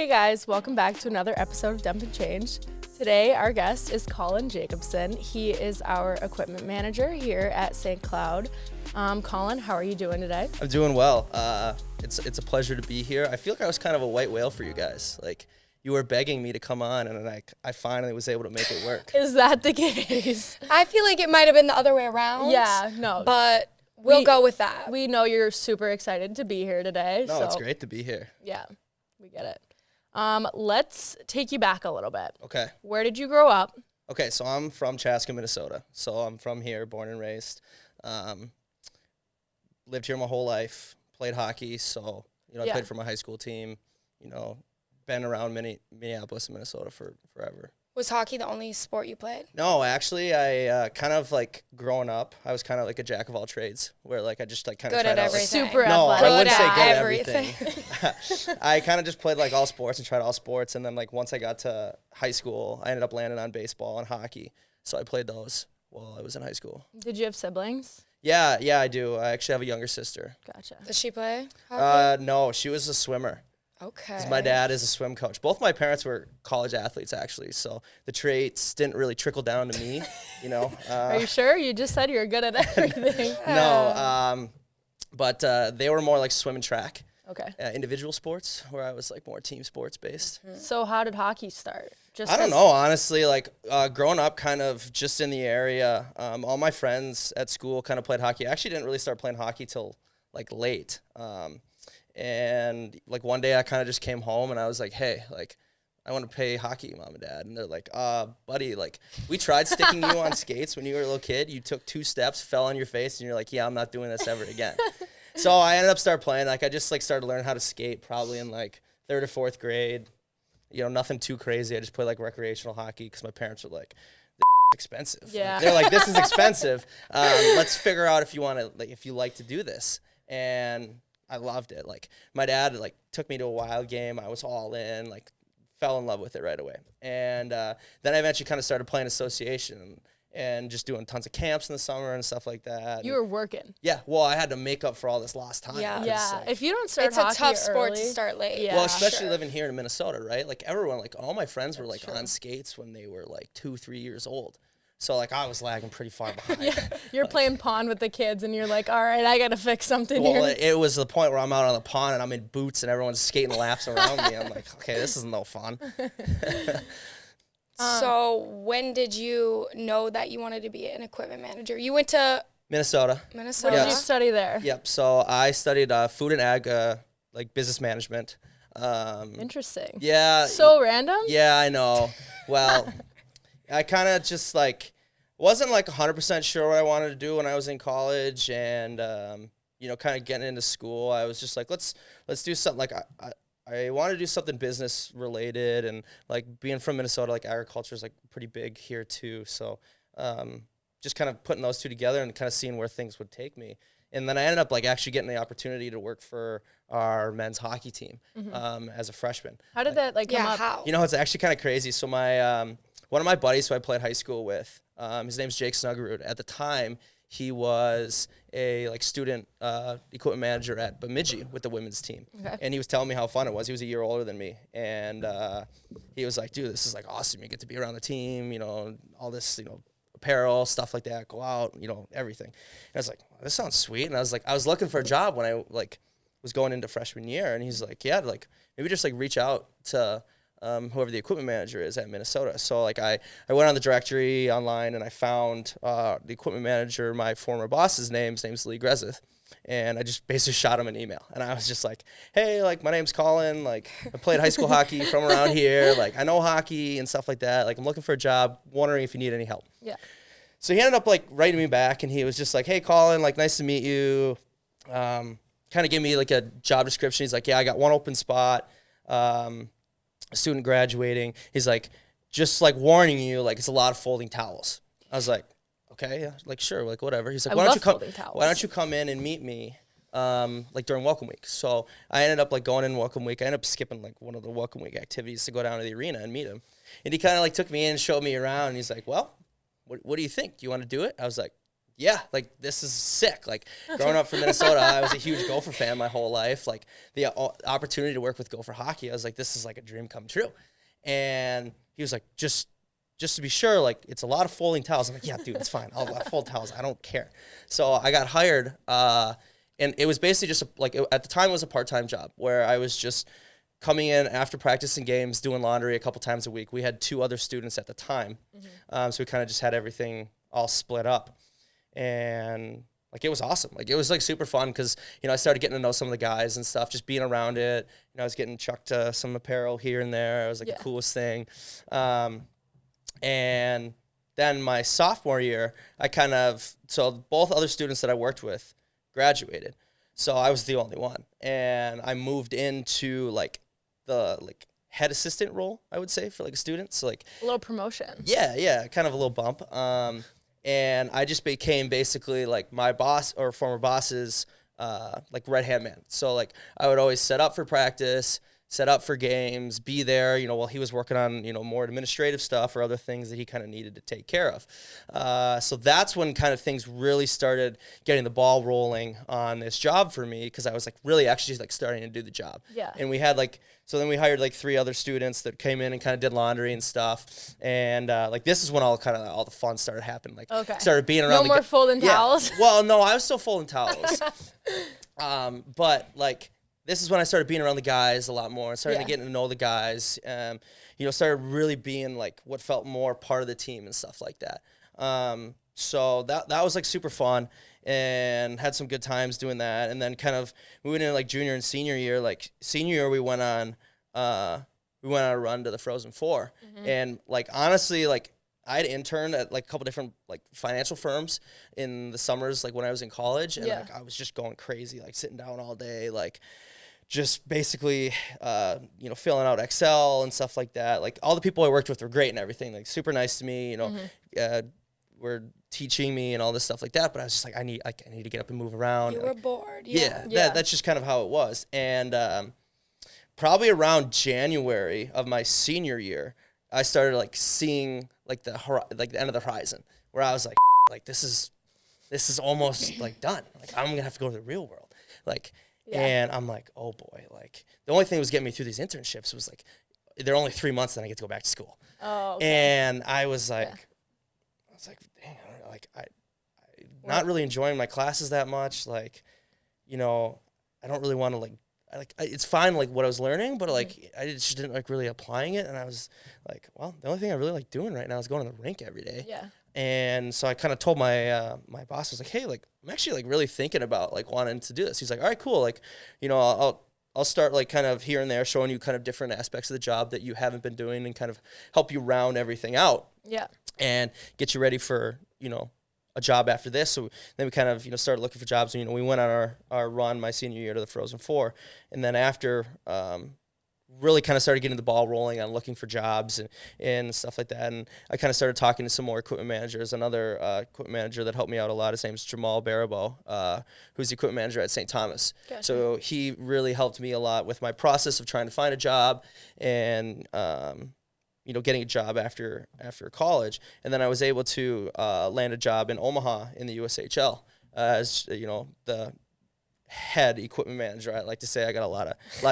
guys, welcome back to another episode of Dump and Change. Today our guest is Colin Jacobson. He is our equipment manager here at St. Cloud. Colin, how are you doing today? I'm doing well. It's a pleasure to be here. I feel like I was kind of a white whale for you guys. Like, you were begging me to come on, and then I finally was able to make it work. Is that the case? I feel like it might have been the other way around. Yeah, no. But we'll go with that. We know you're super excited to be here today. No, so it's great to be here. Yeah, we get it. Let's take you back a little bit. Okay. Where did you grow up? Okay, so I'm from Chaska, Minnesota. So I'm from here, born and raised. Lived here my whole life. Played hockey, so I played for my high school team. Been around Minneapolis and Minnesota for forever. Was hockey the only sport you played? No, actually, I kind of like growing up, I was kind of like a jack of all trades, where like I just like kind of Good tried at out. everything. Super No, athletic. I wouldn't say Good good at at everything. I kind of just played like all sports and tried all sports, and then like once I got to high school, I ended up landing on baseball and hockey. So I played those while I was in high school. Did you have siblings? Yeah, I do. I actually have a younger sister. Gotcha. Does she play hockey? No, she was a swimmer. Okay. 'Cause my dad is a swim coach. Both my parents were college athletes, actually, so the traits didn't really trickle down to me, Are you sure? You just said you were good at everything. No, but they were more like swim and track. Okay. Individual sports, where I was like more team sports based. So how did hockey start? I don't know, honestly. Like growing up, kind of just in the area, all my friends at school kind of played hockey. I actually didn't really start playing hockey till like late. And like one day I kind of just came home and I was like, hey, like I want to play hockey, Mom and Dad. And they're like, buddy, like we tried sticking you on skates when you were a little kid. You took 2 steps, fell on your face, and you're like, yeah, I'm not doing this ever again. So I ended up start playing. Like I just like started learning how to skate probably in like 3rd or 4th grade. Nothing too crazy. I just played like recreational hockey because my parents were like, expensive. Yeah. Like, they're like, this is expensive. Let's figure out if you want to, like, if you like to do this. And I loved it. Like my dad like took me to a wild game. I was all in, like fell in love with it right away. And then I eventually kind of started playing association and just doing tons of camps in the summer and stuff like that. You were working. Yeah. Well, I had to make up for all this lost time. Yeah. Yeah. Like, If you don't start It's a hockey tough sport early, to start late. Yeah. well, especially Sure. living here in Minnesota, right? Like everyone, like all my friends were like true. on skates when they were like 2-3 years old. So like I was lagging pretty far behind. Yeah, you're playing pond with the kids, and you're like, all right, I got to fix something Well, here. it was the point where I'm out on the pond and I'm in boots and everyone's skating laps around me. I'm like, okay, this is no fun. So when did you know that you wanted to be an equipment manager? You went to Minnesota. What Minnesota. did Yeah. you study there? Yep. So I studied food and ag, like business management. Interesting. Yeah. So random? Yeah, I know. Well, I kind of just like wasn't like 100% sure what I wanted to do when I was in college, and kind of getting into school. I was just like, let's do something. Like I want to do something business related, and like being from Minnesota, like agriculture is like pretty big here too. So just kind of putting those two together and kind of seeing where things would take me. And then I ended up like actually getting the opportunity to work for our men's hockey team as a freshman. How did that come Yeah, up? how? It's actually kind of crazy. So my one of my buddies who I played high school with, his name's Jake Snuggerud. At the time, he was a like student equipment manager at Bemidji with the women's team, Okay. and he was telling me how fun it was. He was a year older than me, and he was like, "Dude, this is like awesome. You get to be around the team. All this, apparel stuff like that. Go out, everything." And I was like, "This sounds sweet." And I was looking for a job when I like was going into freshman year, and he's like, "Yeah, like maybe just like reach out to." Whoever the equipment manager is at Minnesota. So like I went on the directory online and I found the equipment manager, my former boss's name. His name's Lee Grezeth. And I just basically shot him an email. And I was just like, hey, like my name's Colin. Like I played high school hockey from around here. Like I know hockey and stuff like that. Like I'm looking for a job, wondering if you need any help. Yeah. So he ended up like writing me back and he was just like, hey Colin, like nice to meet you. Kind of gave me like a job description. He's like, yeah, I got one open spot. Student graduating. He's like, just like warning you, like it's a lot of folding towels. I was like, okay, yeah, like sure, like whatever. He's like, I why love don't folding towels. you come in and meet me like during welcome week? So I ended up like going in welcome week. I ended up skipping like one of the welcome week activities to go down to the arena and meet him. And he kind of like took me in and showed me around and he's like, well, what do you think? Do you want to do it? I was like, yeah, like this is sick. Like growing up from Minnesota, I was a huge Gopher fan my whole life. Like the opportunity to work with Gopher hockey, I was like, this is like a dream come true. And he was like, just to be sure, like it's a lot of folding towels. I'm like, yeah, dude, it's fine. I'll fold towels. I don't care. So I got hired, and it was basically just at the time it was a part-time job where I was just coming in after practicing games, doing laundry a couple times a week. We had 2 other students at the time, so we kind of just had everything all split up. And like it was awesome. Like it was like super fun because I started getting to know some of the guys and stuff, just being around it. I was getting chucked some apparel here and there. It was like the coolest thing. And then my sophomore year, so both other students that I worked with graduated, so I was the only one, and I moved into like the head assistant role, I would say, for like a student. So like a little promotion. Yeah, kind of a little bump. And I just became basically like my boss or former boss's like right-hand man. So like I would always set up for practice, set up for games, be there, while he was working on, more administrative stuff or other things that he kind of needed to take care of. So that's when kind of things really started getting the ball rolling on this job for me, because I was like really actually like starting to do the job. Yeah. And we had so then we hired like 3 other students that came in and kind of did laundry and stuff. And like this is when all the fun started happening. Like started being around. No more folding towels. Well, no, I was still folding towels. But like, this is when I started being around the guys a lot more and started getting to know the guys. Started really being like what felt more part of the team and stuff like that. So that was like super fun and had some good times doing that. And then kind of moving into like junior and senior year. Like senior year, we went on a run to the Frozen Four, and like honestly, like I'd interned at like a couple different like financial firms in the summers, like when I was in college, and like I was just going crazy, like sitting down all day, like just basically, filling out Excel and stuff like that. Like all the people I worked with were great and everything, like super nice to me, were teaching me and all this stuff like that. But I was just like, I need to get up and move around. You were bored. Yeah. That's just kind of how it was. And probably around January of my senior year, I started like seeing like the end of the horizon, where I was like, like this is almost like done. Like I'm gonna have to go to the real world. Like. Yeah. And I'm like, oh boy, like the only thing that was getting me through these internships was like, they're only 3 months, then I get to go back to school. Oh, okay. And I was like, dang, I'm not really enjoying my classes that much. Like, I don't really want to it's fine, like what I was learning, but like I just didn't like really applying it. And I was like, well, the only thing I really like doing right now is going to the rink every day. Yeah. And so I kind of told my my boss, I was like, hey, like I'm actually like really thinking about like wanting to do this. He's like, all right, cool. Like, I'll start like kind of here and there showing you kind of different aspects of the job that you haven't been doing and kind of help you round everything out. Yeah. And get you ready for, a job after this. So then we kind of, started looking for jobs. And, we went on our run my senior year to the Frozen Four. And then after, really kind of started getting the ball rolling on looking for jobs and stuff like that. And I kind of started talking to some more equipment managers. Another equipment manager that helped me out a lot, his name's Jamal Barabo, who's the equipment manager at St. Thomas. Gotcha. So he really helped me a lot with my process of trying to find a job and, getting a job after college. And then I was able to land a job in Omaha in the USHL as, the head equipment manager. I like to say I got a lot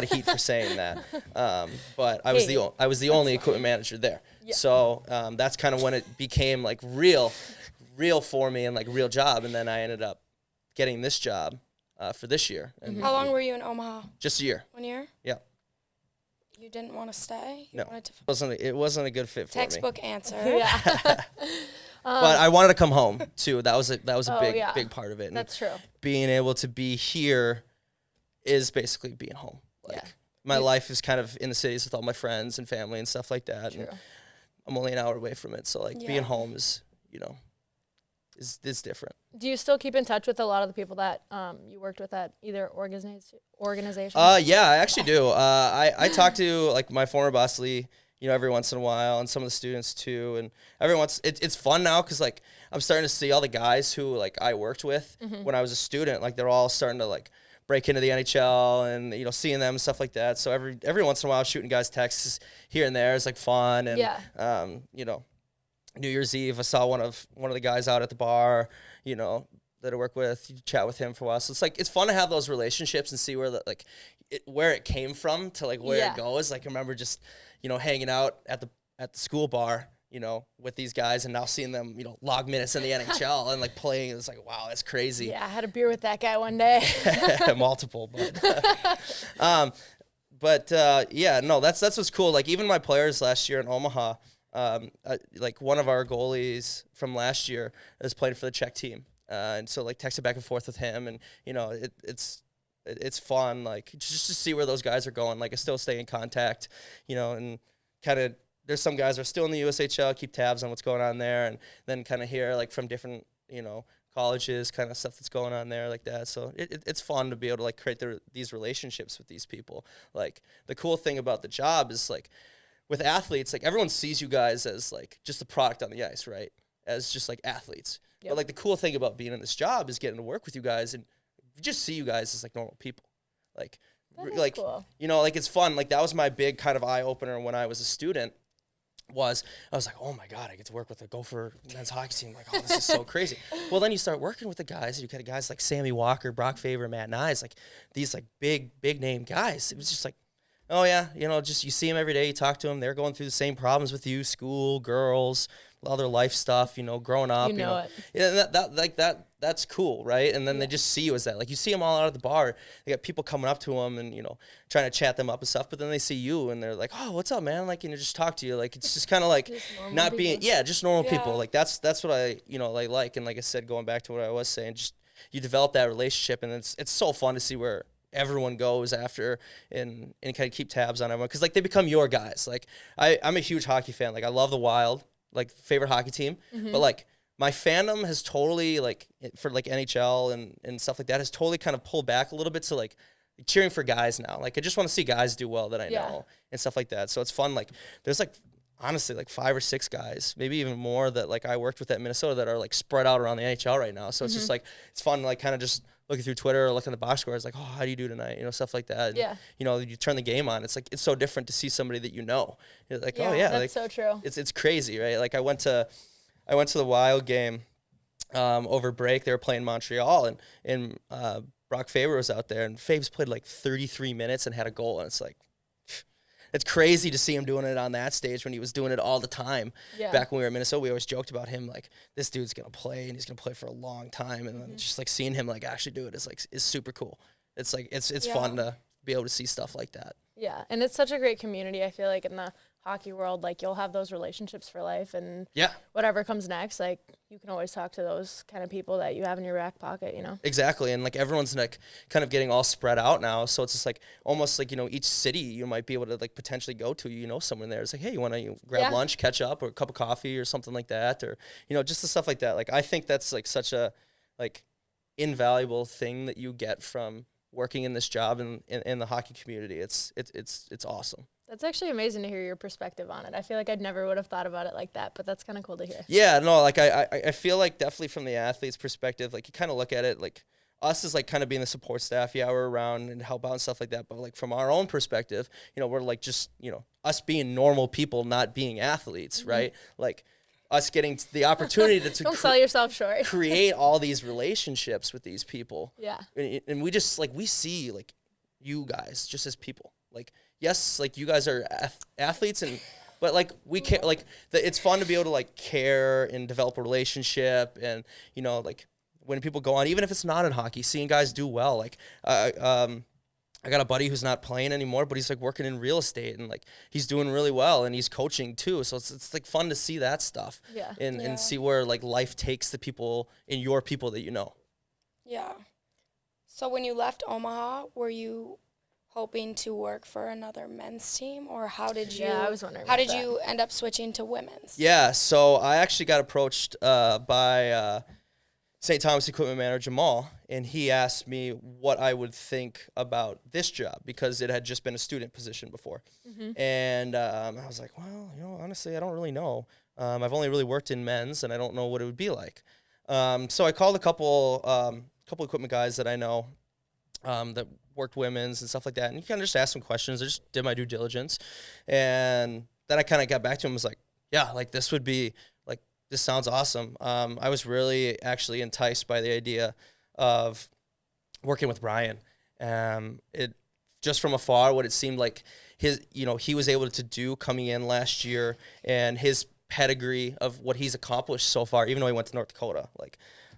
of heat for saying that, but I was the only equipment manager there. Yeah. So that's kind of when it became like real for me and like a real job. And then I ended up getting this job for this year. And how long were you in Omaha? Just a year. 1 year. Yeah. You didn't want to stay? No, it wasn't a good fit for me. Textbook answer. Yeah. But I wanted to come home too. That was a big part of it. And that's true. Being able to be here is basically being home. Like my life is kind of in the cities with all my friends and family and stuff like that. True. And I'm only an hour away from it, so like being home is is different. Do you still keep in touch with a lot of the people that you worked with at either organization? Yeah, I actually do. I talk to like my former boss Lee, every once in a while, and some of the students too. And it's fun now because like I'm starting to see all the guys who like I worked with when I was a student. Like they're all starting to like break into the NHL and seeing them and stuff like that. So every once in a while, shooting guys texts here and there is like fun and New Year's Eve, I saw one of the guys out at the bar, you know, that I work with. You chat with him for a while. So it's like, it's fun to have those relationships and see where where it came from to like where it goes. Like I remember just, you know, hanging out at the school bar, you know, with these guys, and now seeing them, you know, log minutes in the NHL and like playing. It's like, wow, that's crazy. Yeah, I had a beer with that guy one day. Multiple, but yeah, no, that's what's cool. Like even my players last year in Omaha, like one of our goalies from last year is playing for the Czech team, and so like texted back and forth with him, and you know, it's fun, like just to see where those guys are going. Like I still stay in contact, you know, and kind of there's some guys that are still in the USHL, keep tabs on what's going on there, and then kind of hear like from different, you know, colleges, kind of stuff that's going on there like that. So it's fun to be able to like create these relationships with these people. Like the cool thing about the job is like with athletes, like everyone sees you guys as like just a product on the ice, right? As just like athletes. Yep. But like the cool thing about being in this job is getting to work with you guys, and just see you guys as like normal people. Like, cool. You know, like it's fun. Like that was my big kind of eye opener when I was a student. I was like, oh my God, I get to work with a Gopher men's hockey team. Like, oh, this is so crazy. Well, then you start working with the guys, and you get guys like Sammy Walker, Brock Faber, Matt Nyes, like these like big name guys. It was just like, oh yeah, you know, just you see them every day, you talk to them, they're going through the same problems with you, school, girls, other life stuff, you know, growing up. You know it. Yeah, that's cool, right? And then they just see you as that. Like you see them all out at the bar, they got people coming up to them and, you know, trying to chat them up and stuff, but then they see you and they're like, oh, what's up, man? Like, you know, just talk to you. Like, it's just kind of like not people. being, just normal people. Like that's what I, you know, like, and like I said, going back to what I was saying, just you develop that relationship, and it's so fun to see where everyone goes after and kind of keep tabs on everyone. Cause like they become your guys. Like I'm a huge hockey fan. Like I love the Wild, like favorite hockey team, but like my fandom has totally like for like NHL and stuff like that has totally kind of pulled back a little bit to like cheering for guys now. Like I just want to see guys do well that I know and stuff like that. So it's fun. Like there's like honestly like 5 or 6 guys, maybe even more that like I worked with at Minnesota that are like spread out around the NHL right now. So it's just like, it's fun, like kind of just looking through Twitter or looking at the box scores, like, oh, how do you do tonight? You know, stuff like that. And, you know, you turn the game on. It's like, it's so different to see somebody that you know. You're like, oh yeah. That's like, so true. It's crazy, right? Like I went to the Wild game over break. They were playing Montreal, and Brock Faber was out there, and Fabe's played like 33 minutes and had a goal. And it's like, it's crazy to see him doing it on that stage when he was doing it all the time. Back when we were in Minnesota, we always joked about him, like, this dude's going to play, and he's going to play for a long time. And then just like seeing him like actually do it is super cool. It's like, it's fun to be able to see stuff like that. Yeah. And it's such a great community. I feel like in the hockey world, like you'll have those relationships for life, and whatever comes next, like you can always talk to those kind of people that you have in your back pocket, you know? Exactly. And like everyone's like kind of getting all spread out now. So it's just like almost like, you know, each city you might be able to like potentially go to, you know, someone there. It's like, hey, you want to grab lunch, catch up, or a cup of coffee or something like that, or, you know, just the stuff like that. Like I think that's like such a like invaluable thing that you get from working in this job in the hockey community. It's awesome. That's actually amazing to hear your perspective on it. I feel like I'd never would have thought about it like that, but that's kind of cool to hear. Yeah, no, like I feel like definitely from the athlete's perspective, like you kind of look at it like us as like kind of being the support staff. Yeah, we're around and help out and stuff like that. But like from our own perspective, you know, we're like just, you know, us being normal people, not being athletes, right? Like us getting the opportunity to don't sell yourself short. create all these relationships with these people. Yeah. And we just like, we see like you guys just as people. Like, yes, like you guys are athletes, but like we care. Like it's fun to be able to like care and develop a relationship, and you know, like when people go on, even if it's not in hockey, seeing guys do well. Like I got a buddy who's not playing anymore, but he's like working in real estate, and like he's doing really well, and he's coaching too. So it's like fun to see that stuff, and see where like life takes the people in your people that you know. Yeah. So when you left Omaha, were you hoping to work for another men's team, or how did you? Yeah, I was wondering. How did you end up switching to women's? Yeah, so I actually got approached by St. Thomas equipment manager Jamal, and he asked me what I would think about this job because it had just been a student position before, and I was like, well, you know, honestly, I don't really know. I've only really worked in men's, and I don't know what it would be like. So I called a couple equipment guys that I know that worked women's and stuff like that, and you kind of just ask some questions. I just did my due diligence, and then I kind of got back to him and was like, yeah, like this would be like this sounds awesome. I was really actually enticed by the idea of working with Ryan. It just from afar, what it seemed like he was able to do coming in last year, and his pedigree of what he's accomplished so far, even though he went to North Dakota, like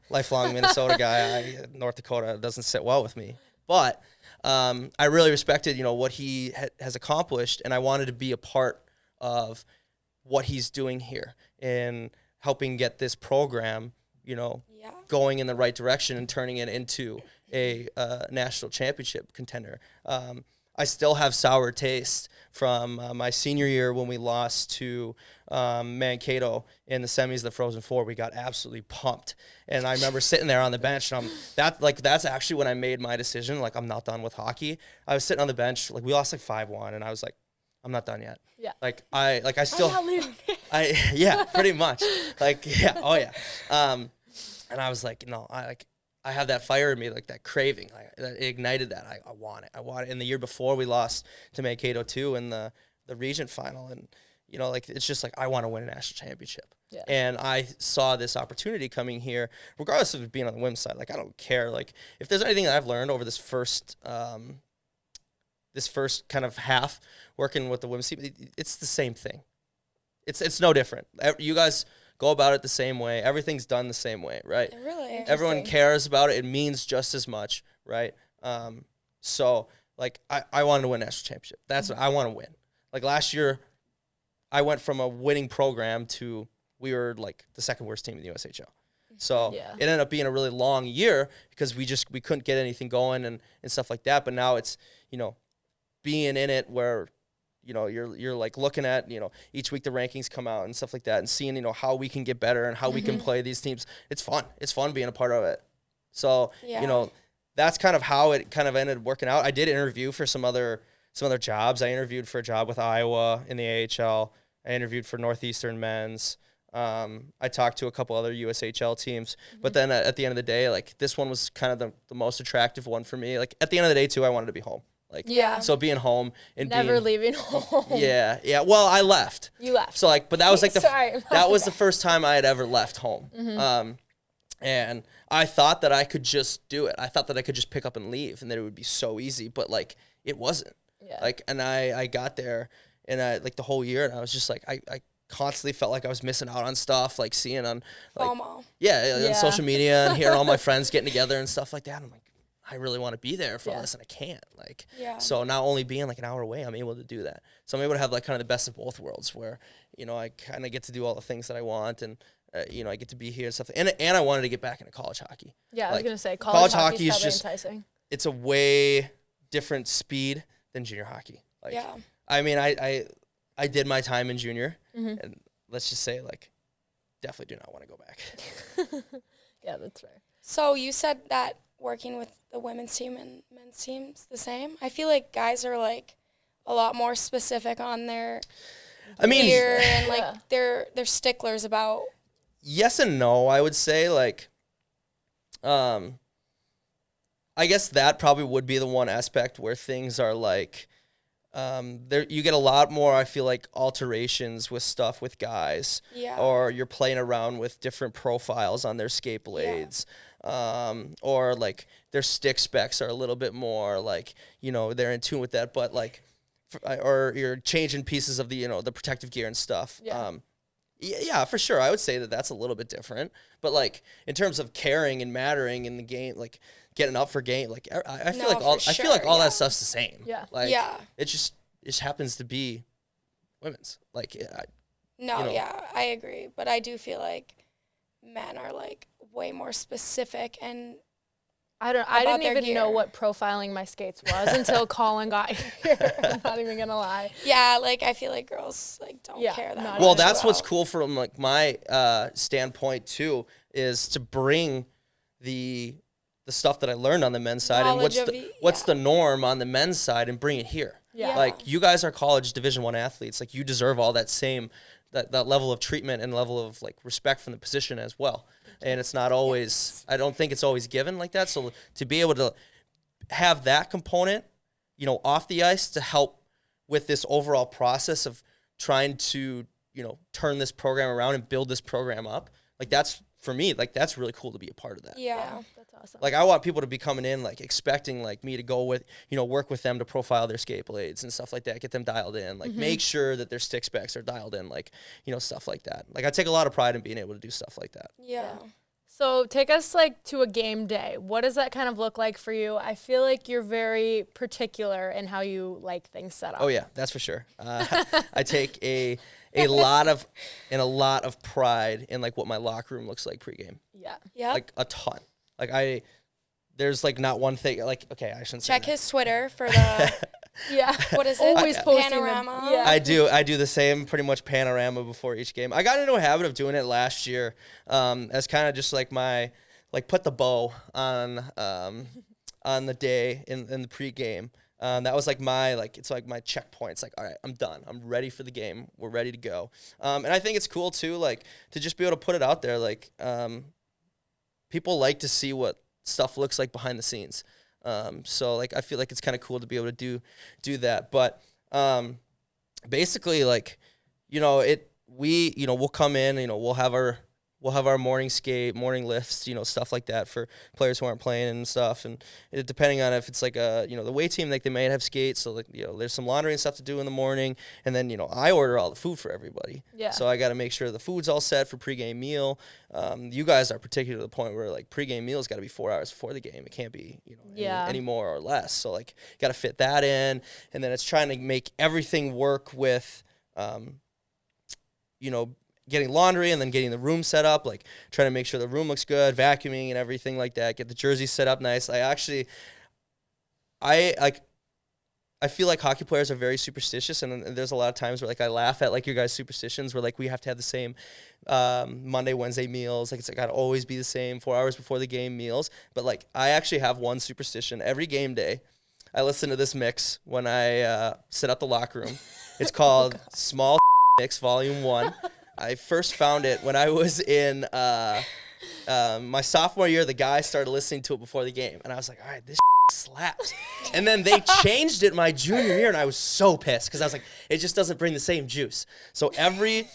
lifelong Minnesota guy, North Dakota doesn't sit well with me. But I really respected, what he has accomplished, and I wanted to be a part of what he's doing here and helping get this program, going in the right direction and turning it into a national championship contender. I still have sour taste from my senior year when we lost to Mankato in the semis of the Frozen Four. We got absolutely pumped, and I remember sitting there on the bench. And that's actually when I made my decision. Like, I'm not done with hockey. I was sitting on the bench. Like, we lost 5-1, and I was like, I'm not done yet. Yeah. I still. I'm not leaving. Yeah, pretty much. Oh yeah. And I was like, no, I have that fire in me, like that craving, that ignited that. I want it. I want it. And the year before, we lost to Mankato too in the region final, and it's just like I want to win a national championship. Yeah. And I saw this opportunity coming here, regardless of it being on the women's side. Like, I don't care. Like, if there's anything that I've learned over this first kind of half working with the women's team, it's the same thing. It's no different. You guys go about it the same way. Everything's done the same way, right? Really? Everyone cares about it. It means just as much, right? So, I wanted to win a national championship. That's what I want to win. Like, last year, I went from a winning program to we were, the second worst team in the USHL. So it ended up being a really long year because we couldn't get anything going and stuff like that. But now it's, being in it where you're looking at, each week the rankings come out and stuff like that, and seeing, how we can get better and how we can play these teams. It's fun. It's fun being a part of it. So, that's kind of how it kind of ended working out. I did interview for some other jobs. I interviewed for a job with Iowa in the AHL. I interviewed for Northeastern men's. I talked to a couple other USHL teams, but then at the end of the day, this one was kind of the most attractive one for me. At the end of the day too, I wanted to be home. So being home and never leaving home. Yeah. Well, I left. You left. So but that was that was the first time I had ever left home. And I thought that I could just do it. I thought that I could just pick up and leave and that it would be so easy, but it wasn't. Yeah. And I got there and the whole year, and I was just I constantly felt like I was missing out on stuff, seeing on FOMO. On social media and hearing all my friends getting together and stuff like that. I'm like, I really want to be there for all this, and I can't. So not only being an hour away, I'm able to do that. So I'm able to have kind of the best of both worlds, where I kind of get to do all the things that I want, and I get to be here and stuff. And I wanted to get back into college hockey. Yeah, I was gonna say college hockey is just enticing. It's a way different speed than junior hockey. I mean, I did my time in junior, and let's just say definitely do not want to go back. Yeah, that's fair. So you said that working with the women's team and men's team's the same. I feel like guys are a lot more specific on their gear and they're sticklers about. Yes and no, I would say I guess that probably would be the one aspect where things are there you get a lot more, I feel alterations with stuff with guys. Yeah. Or you're playing around with different profiles on their skate blades. Yeah. Or their stick specs are a little bit more they're in tune with that, but or you're changing pieces of the the protective gear and stuff. Yeah. Yeah, for sure. I would say that that's a little bit different, but in terms of caring and mattering in the game, getting up for game, I feel I feel all that stuff's the same. Yeah. It just happens to be women's. I agree, but I do feel men are way more specific, and I didn't even know what profiling my skates was until Colin got here. I'm not even gonna lie. Yeah, I feel girls don't care that much. Well, that's what's cool from my standpoint too, is to bring the stuff that I learned on the men's side and what's the norm on the men's side and bring it here. Yeah. You guys are college Division I athletes. You deserve all that same that level of treatment and level of respect from the position as well. And it's not always, I don't think it's always given like that. So to be able to have that component, off the ice to help with this overall process of trying to turn this program around and build this program up. Like that's, for me, like that's really cool to be a part of that. Yeah. That's awesome. Like I want people to be coming in like expecting like me to go with, work with them to profile their skate blades and stuff like that, get them dialed in, like make sure that their stick specs are dialed in, like, stuff like that. Like I take a lot of pride in being able to do stuff like that. Yeah. So take us like to a game day. What does that kind of look like for you? I feel like you're very particular in how you like things set up. Oh yeah, that's for sure. I take a lot of pride in like what my locker room looks like pregame. Yeah. Yeah. Like a ton. Like there's like not one thing. Like okay, I shouldn't Check say that. his Twitter for the Yeah. what is it? Always posting Panorama. Yeah. I do the same pretty much panorama before each game. I got into a habit of doing it last year, as kind of just like my put the bow on the day in the pregame. That was like it's like my checkpoint. It's like, all right, I'm done. I'm ready for the game. We're ready to go. And I think it's cool too, like to just be able to put it out there. Like people like to see what stuff looks like behind the scenes. So like I feel like it's kind of cool to be able to do that. But basically like we'll come in, we'll have our morning skate, morning lifts, stuff like that for players who aren't playing and stuff. And depending on if it's like the weight team, like they might have skates. So like, there's some laundry and stuff to do in the morning. And then, I order all the food for everybody. Yeah. So I got to make sure the food's all set for pregame meal. You guys are particular to the point where like pregame meal's got to be 4 hours before the game. It can't be, any more or less. So like got to fit that in. And then it's trying to make everything work with, getting laundry and then getting the room set up, like trying to make sure the room looks good, vacuuming and everything like that, get the jerseys set up nice. I feel like hockey players are very superstitious, and there's a lot of times where like I laugh at like your guys' superstitions where like we have to have the same Monday, Wednesday meals. Like it's got to always be the same 4 hours before the game meals. But like I actually have one superstition every game day. I listen to this mix when I set up the locker room. It's called Small Mix Volume 1. I first found it when I was in my sophomore year. The guy started listening to it before the game, and I was like, all right, this slaps. And then they changed it my junior year, and I was so pissed because I was like, it just doesn't bring the same juice. So every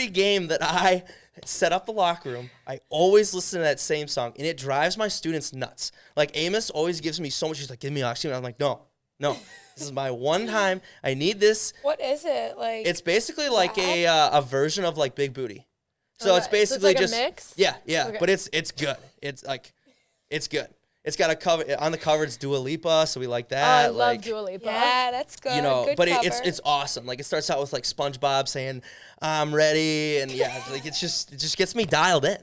game that I set up the locker room, I always listen to that same song, and it drives my students nuts. Like Amos always gives me so much. He's like, give me oxygen. I'm like, no. This is my one time. I need this. What is it? Like it's basically like a version of like Big Booty. So it's basically so it's just a mix? Yeah. Okay. But it's good. It's good. It's got a cover on the cover. It's Dua Lipa, so we like that. I love Dua Lipa. Yeah, that's good. Good but cover. it's awesome. Like it starts out with like SpongeBob saying, "I'm ready," and like it just gets me dialed in.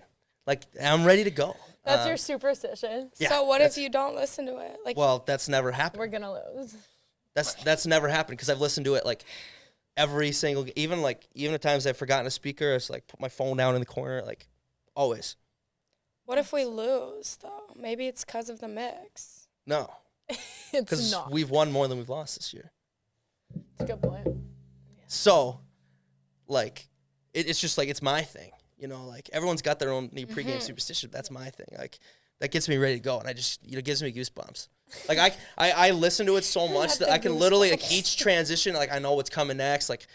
Like I'm ready to go. That's your superstition. Yeah, so what if you don't listen to it? Like well, that's never happened. We're gonna lose. That's never happened because I've listened to it like every single, even at times I've forgotten a speaker. It's like put my phone down in the corner, like always. What if we lose though? Maybe it's because of the mix. No, It's because not. we've won more than we've lost this year. That's a good point. So, like, it's just like it's my thing. Like everyone's got their own pregame superstition. That's my thing. Like that gets me ready to go, and I just gives me goosebumps. Like I listen to it so much that I can literally like each transition, like I know what's coming next. Like,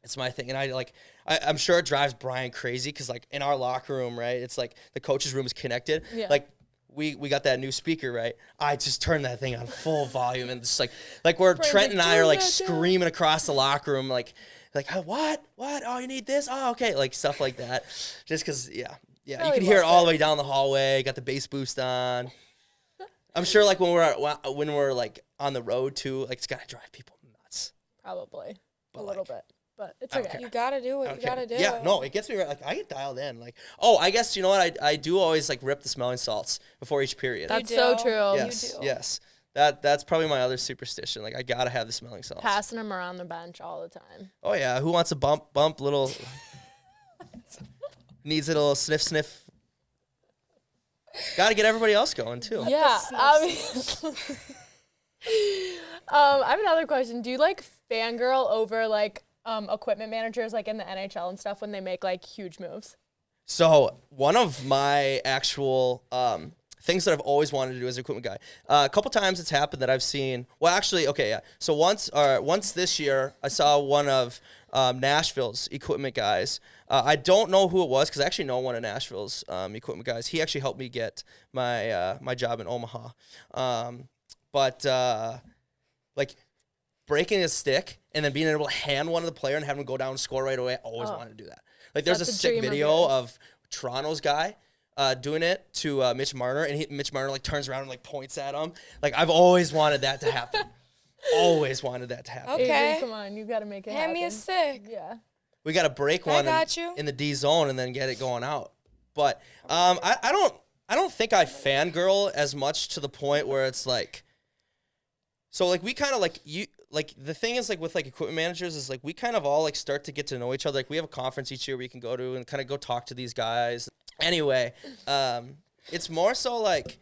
it's my thing, and I'm sure it drives Brian crazy because like in our locker room, right? It's like the coach's room is connected. Yeah. Like we got that new speaker, right? I just turned that thing on full volume, and just like where Trent and I are like screaming across the locker room, like what? Oh, you need this? Oh, okay, like stuff like that. Just because, yeah, you can hear it all the way down the hallway. Got the bass boost on. I'm sure like when we're like on the road too, like it's gotta drive people nuts. Probably but a little bit, but it's okay. You gotta do what you gotta do. Yeah, no, it gets me right. Like I get dialed in. Like, oh, I guess you know what? I do always like rip the smelling salts before each period. That's so true. Yes, you do. yes. That's probably my other superstition. Like I gotta have the smelling salts. Passing them around the bench all the time. Oh yeah, who wants a bump little? Needs a little sniff. Got to get everybody else going too. Yeah, obviously. I have another question. Do you like fangirl over like equipment managers like in the NHL and stuff when they make like huge moves? So one of my actual things that I've always wanted to do as an equipment guy. A couple times it's happened that I've seen. Well, actually, okay, yeah. So once this year, I saw one of Nashville's equipment guys. I don't know who it was because I actually know one of Nashville's equipment guys. He actually helped me get my my job in Omaha. But like breaking a stick and then being able to hand one to the player and have him go down and score right away, I always wanted to do that. Like there's a sick video of Toronto's guy doing it to Mitch Marner, and Mitch Marner like turns around and like points at him. Like I've always wanted that to happen. Always wanted that to happen. Okay. Avery, come on, you got to make it Hand happen. me a stick. Yeah. We got to break one in the D zone and then get it going out. But I don't think I fangirl as much to the point where it's like, so like we kind of like you. Like the thing is like with like equipment managers is like we kind of all like start to get to know each other. Like we have a conference each year we can go to and kind of go talk to these guys. Anyway, it's more so like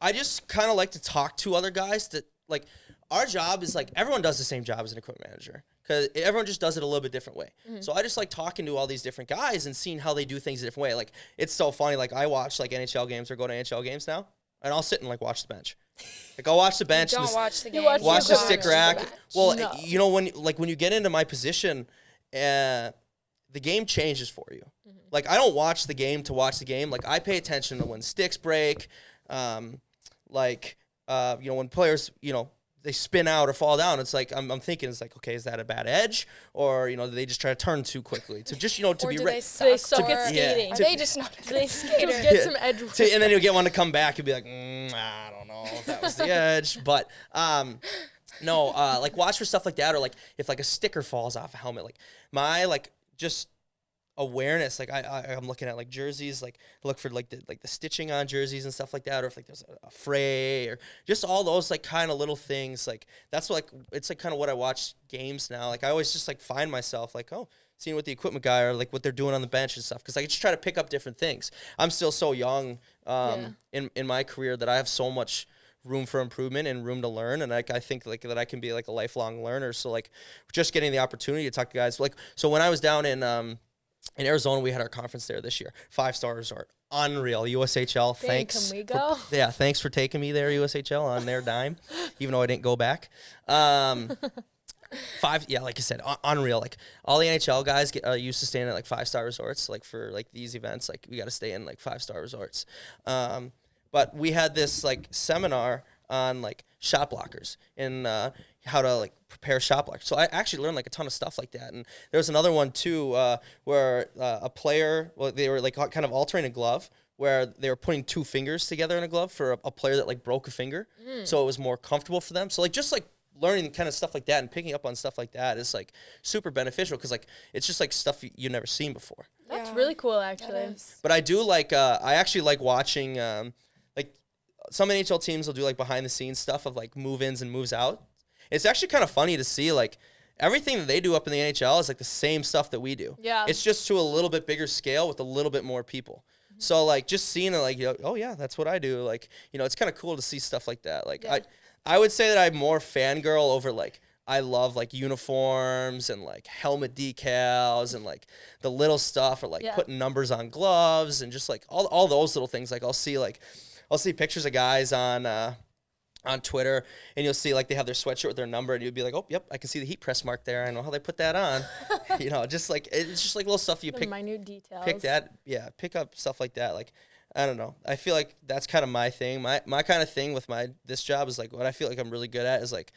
I just kind of like to talk to other guys that like our job is like everyone does the same job as an equipment manager because everyone just does it a little bit different way. So I just like talking to all these different guys and seeing how they do things a different way. Like it's so funny. Like I watch like NHL games or go to NHL games now and I'll sit and like watch the bench. Like I'll watch the bench. Don't watch the game. Watch the stick rack. Well, No. you know when you get into my position, the game changes for you. Like I don't watch the game to watch the game. Like I pay attention to when sticks break, when players they spin out or fall down. It's like I'm thinking it's like okay, is that a bad edge or do they just try to turn too quickly to just to be ready. They suck at skating. Are they just not a good skater? Just get some edge. And then you'll get one to come back. You'll be like, I don't know if that was the edge, but no, like watch for stuff like that, or like if like a sticker falls off a helmet, like my like just awareness, like I'm looking at like jerseys, like look for like the stitching on jerseys and stuff like that, or if like there's a fray or just all those like kind of little things. Like that's like it's like kind of what I watch games now. Like I always just like find myself like seeing what the equipment guy or like what they're doing on the bench and stuff, because I just try to pick up different things. I'm still so young in my career that I have so much room for improvement and room to learn, and like I think like that I can be like a lifelong learner. So like just getting the opportunity to talk to guys like so when I was down in Arizona, we had our conference there this year. 5-star resort, unreal. USHL, thanks. Can we go? Thanks for taking me there, USHL, on their dime, even though I didn't go back. Like I said, unreal. Like all the NHL guys get used to staying at like 5-star resorts. Like for like these events, like we got to stay in like 5-star resorts. But we had this like seminar on like shot blockers and how to like prepare shot blockers. So I actually learned like a ton of stuff like that. And there was another one too where a player, they were like kind of altering a glove where they were putting 2 fingers together in a glove for a player that like broke a finger. So it was more comfortable for them. So like just like learning kind of stuff like that and picking up on stuff like that is like super beneficial because like it's just like stuff you've never seen before. That's really cool, actually. But I do like I actually like watching like some NHL teams will do like behind the scenes stuff of like move-ins and moves out. It's actually kind of funny to see like everything that they do up in the NHL is like the same stuff that we do. Yeah. It's just to a little bit bigger scale with a little bit more people. So like just seeing it like oh yeah, that's what I do. Like it's kind of cool to see stuff like that. Like I would say that I'm more fangirl over like I love like uniforms and like helmet decals and like the little stuff or like putting numbers on gloves and just like all those little things. Like I'll see pictures of guys on Twitter, and you'll see like they have their sweatshirt with their number, and you'll be like, oh, yep, I can see the heat press mark there. I know how they put that on. Just like it's just like little stuff you pick. Minute details. Pick up stuff like that. Like I don't know. I feel like that's kind of my thing. My kind of thing with this job is like what I feel like I'm really good at is like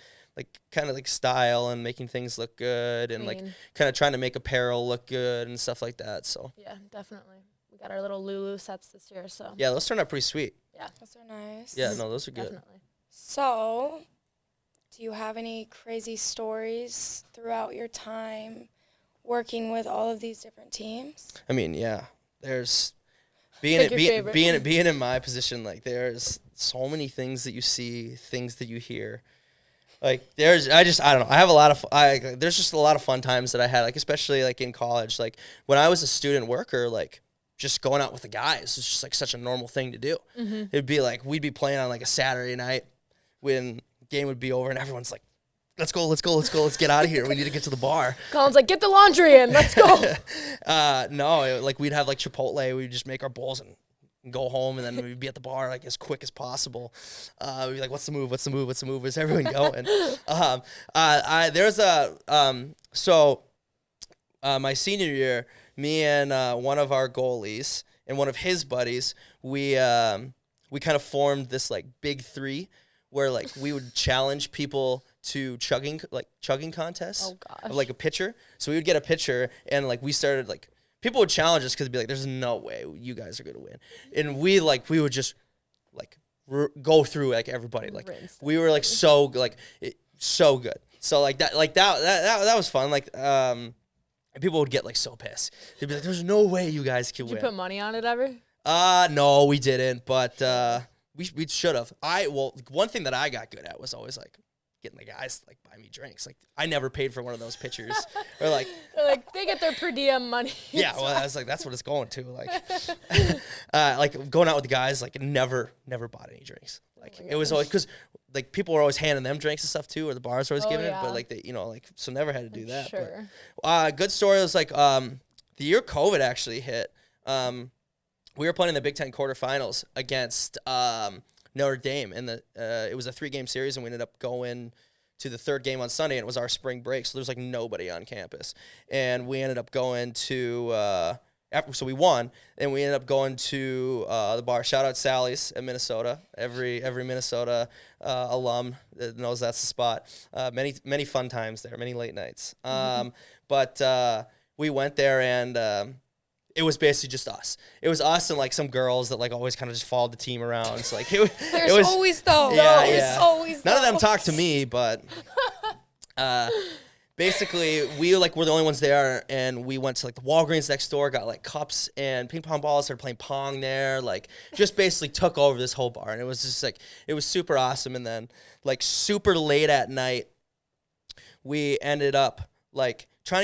kind of like style and making things look good and like kind of trying to make apparel look good and stuff like that. So yeah, definitely. We got our little Lulu sets this year, so yeah, those turned out pretty sweet. Yeah, those are nice. Yeah, no, those are good. Definitely. So, do you have any crazy stories throughout your time working with all of these different teams? I mean, yeah, there's being in my position. Like, there's so many things that you see, things that you hear. Like, I don't know. I have there's just a lot of fun times that I had. Like, especially like in college. Like when I was a student worker, like just going out with the guys was just like such a normal thing to do. It'd be like we'd be playing on like a Saturday night when game would be over and everyone's like, let's go, let's get out of here. We need to get to the bar. Colin's like, get the laundry in, let's go. No, like we'd have like Chipotle. We'd just make our bowls and go home, and then we'd be at the bar like as quick as possible. We'd be like, what's the move? Where's everyone going? So my senior year, me and one of our goalies and one of his buddies, we kind of formed this like big three where like we would challenge people to chugging contests of like a pitcher. So we would get a pitcher and like we started like people would challenge us because they'd be like, "There's no way you guys are gonna win," and we would just like go through like everybody like we were like so good. So like that was fun. Like and people would get like so pissed. They'd be like, "There's no way you guys can win." Did you put money on it ever? No, we didn't. But we should have. One thing that I got good at was always like getting the guys to like buy me drinks. Like I never paid for one of those pitchers. Or like they get their per diem money. Yeah, well, I was like, that's what it's going to. Like going out with the guys, like never bought any drinks. Like it was always because like people were always handing them drinks and stuff too, or the bars were always giving it. But like they, like so never had to do that. Sure. But good story was like the year COVID actually hit. We were playing in the Big Ten quarterfinals against Notre Dame, and it was a 3-game series, and we ended up going to the 3rd game on Sunday, and it was our spring break, so there's like nobody on campus, and we ended up going to so we won, and we ended up going to the bar. Shout out Sally's in Minnesota. Every Minnesota alum that knows that's the spot. Many fun times there, many late nights. But we went there and. It was basically just us. It was us and like some girls that like always kind of just followed the team around. So like There's always those. Yeah, There's always none of them talked to me, but basically we were the only ones there, and we went to like the Walgreens next door, got like cups and ping pong balls, started playing pong there, like just basically took over this whole bar, and it was just like it was super awesome. And then like super late at night, we ended up like we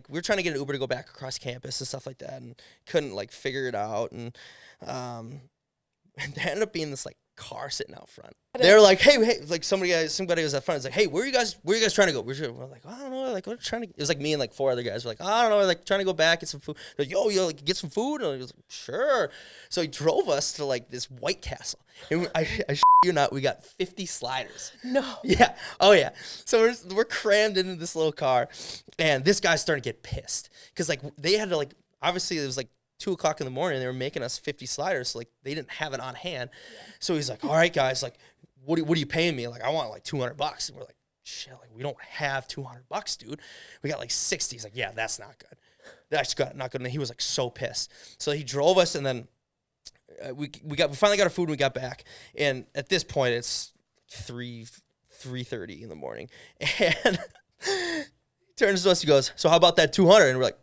were trying to get an Uber to go back across campus and stuff like that, and couldn't like figure it out, and there ended up being this like car sitting out front. They were like, hey, like somebody was at front. It's like, hey, where are you guys trying to go? We're like, I don't know, like we're trying to. It was like me and like 4 other guys. We're like, I don't know, like trying to go back, get some food. They're like, yo, like get some food. And I was like, sure. So he drove us to like this White Castle, and I you not, we got 50 sliders. No. Yeah. Oh yeah. So we're crammed into this little car, and this guy's starting to get pissed because like they had to like obviously it was like 2:00 in the morning. They were making us 50 sliders, so like they didn't have it on hand. Yeah. So he's like, all right, guys, like, what are you paying me? Like, I want like $200. And we're like, shit, like we don't have $200, dude. We got like 60. He's like, yeah, that's not good. That's not good. And he was like so pissed. So he drove us, and then we finally got our food and we got back. And at this point, it's 3:30 in the morning, and he turns to us. He goes, so how about that 200? And we're like,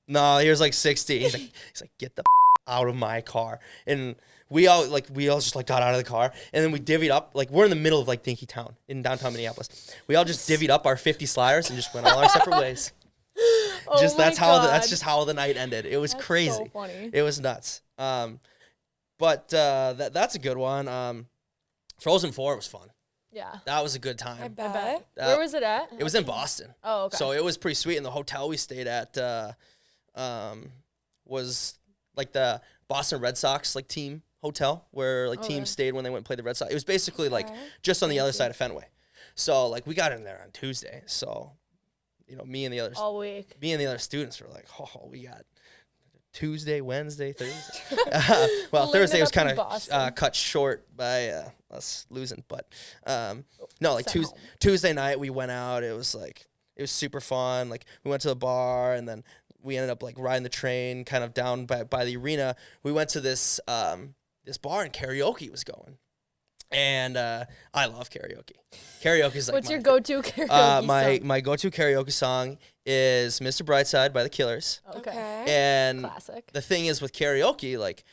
no, here's like 60. He's like, get the out of my car. And we all just like got out of the car, and then we divvied up, like we're in the middle of like Dinky Town in downtown Minneapolis. We all just divvied up our 50 sliders and just went all our separate ways. That's just how the night ended. It was crazy. So funny. It was nuts. But that's a good one. Frozen 4 was fun. Yeah. That was a good time. I bet. Where was it at? It was in Boston. Oh, okay. So it was pretty sweet. And the hotel we stayed at was like the Boston Red Sox like team hotel where like teams stayed when they went and played the Red Sox. It was basically like just on the other side of Fenway. So like we got in there on Tuesday. So, me and the other students were like, oh, we got Tuesday, Wednesday, Thursday. Well, Thursday was kind of cut short by us losing, but no, like Tuesday night we went out. It was super fun. Like we went to the bar, and then we ended up like riding the train kind of down by the arena. We went to this bar, and karaoke was going. And I love karaoke. Karaoke is like what's your go-to karaoke song? My go-to karaoke song is Mr. Brightside by the Killers. Okay. And classic. The thing is with karaoke, like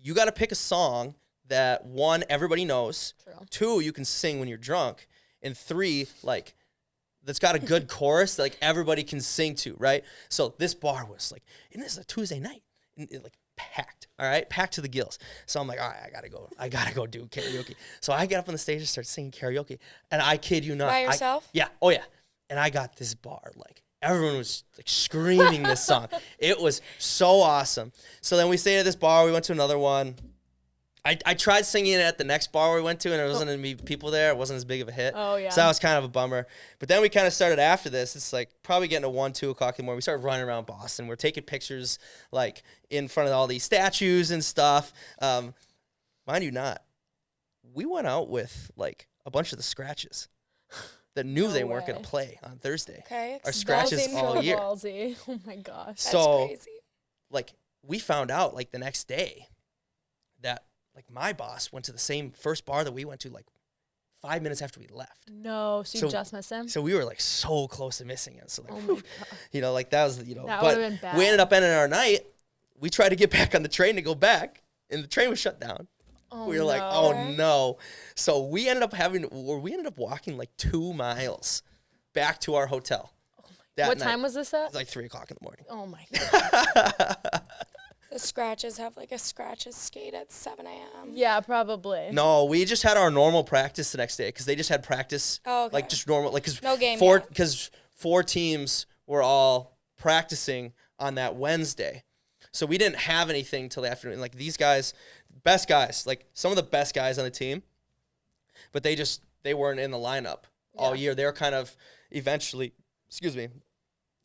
you got to pick a song that 1, everybody knows. True. 2, you can sing when you're drunk, and 3, like that's got a good chorus that like everybody can sing to, right? So this bar was like, and this is a Tuesday night, and like packed, all right, packed to the gills. So I'm like, all right, I gotta go do karaoke. So I get up on the stage and start singing karaoke, and I kid you not, by yourself? Yeah, oh yeah, and I got this bar like everyone was like screaming this song. It was so awesome. So then we stayed at this bar. We went to another one. I tried singing it at the next bar we went to, and there wasn't any people there. It wasn't as big of a hit. Oh, yeah. So that was kind of a bummer. But then we kind of started after this. It's like probably getting to 1, 2 o'clock in the morning. We started running around Boston. We're taking pictures like in front of all these statues and stuff. Mind you not, we went out with like a bunch of the scratches that knew they weren't going to play on Thursday. Okay. Our scratches all year. Ballsy. Oh, my gosh. So, That's crazy. like, we found out like the next day that like my boss went to the same first bar that we went to like 5 minutes after we left. No, so you just missed him? So we were like so close to missing it. So like, Oh my God. you know, like that was, you know, That but would've been bad. we ended up ending our night. We tried to get back on the train to go back, and the train was shut down. Oh, We were like, oh no. So we ended up walking like 2 miles back to our hotel. What time was this It at? was like 3 o'clock in the morning. Oh my God. The scratches have like a scratches skate at 7 a.m. Yeah, probably. No, we just had our normal practice the next day because they just had practice, Oh, okay. like just normal, like No game four yet. teams were all practicing on that Wednesday, so we didn't have anything till the afternoon. Like these guys, best guys, like some of the best guys on the team, but they weren't in the lineup all year. They were kind of eventually,